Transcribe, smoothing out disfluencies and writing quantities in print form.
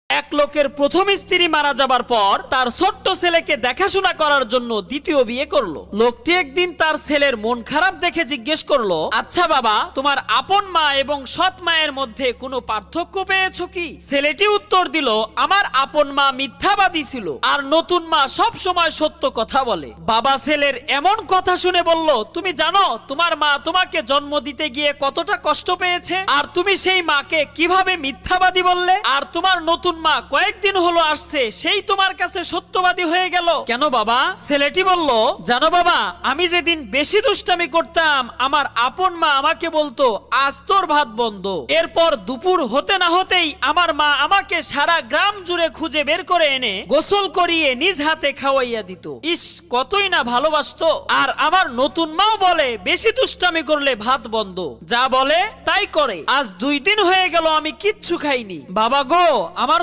এক লোকের প্রথম স্ত্রী মারা যাবার পর তার ছোট্ট ছেলেকে দেখাশোনা করার জন্য দ্বিতীয় বিয়ে করলো। লোকটি একদিন তার ছেলের মন খারাপ দেখে জিজ্ঞেস করলো, আচ্ছা বাবা, তোমার আপন মা এবং সৎ মায়ের মধ্যে কোনো পার্থক্য পেয়েছো কি? ছেলেটি উত্তর দিল, আমার আপন মা মিথ্যাবাদী ছিল আর নতুন মা সব সময় সত্য কথা বলে। বাবা ছেলের এমন কথা শুনে বলল, তুমি জানো তোমার মা তোমাকে জন্ম দিতে গিয়ে কতটা কষ্ট পেয়েছে, আর তুমি সেই মাকে কিভাবে মিথ্যাবাদী বললে? আর তোমার নতুন মা কয়েকদিন হলো আসছে, সেই তোমার কাছে সত্যবাদী হয়ে গেল কেন বাবা? ছেলেটি বলল, জানো বাবা, আমি যেদিন বেশি দুষ্টামি করতাম আমার আপন মা আমাকে বলতো, আজ তোর ভাত বন্ধ। এরপর দুপুর হতে না হতেই আমার মা আমাকে সারা গ্রাম জুড়ে খুঁজে বের করে এনে গোসল করিয়ে নিজ হাতে খাওয়াইয়া দিত। ইস, কতই না ভালোবাসতো। আর আমার নতুন মাও বলে, বেশি দুষ্টামি করলে ভাত বন্ধ। যা বলে তাই করে। আজ 2 দিন হয়ে গেল আমি কিচ্ছু খাইনি। বাবা গো, আমার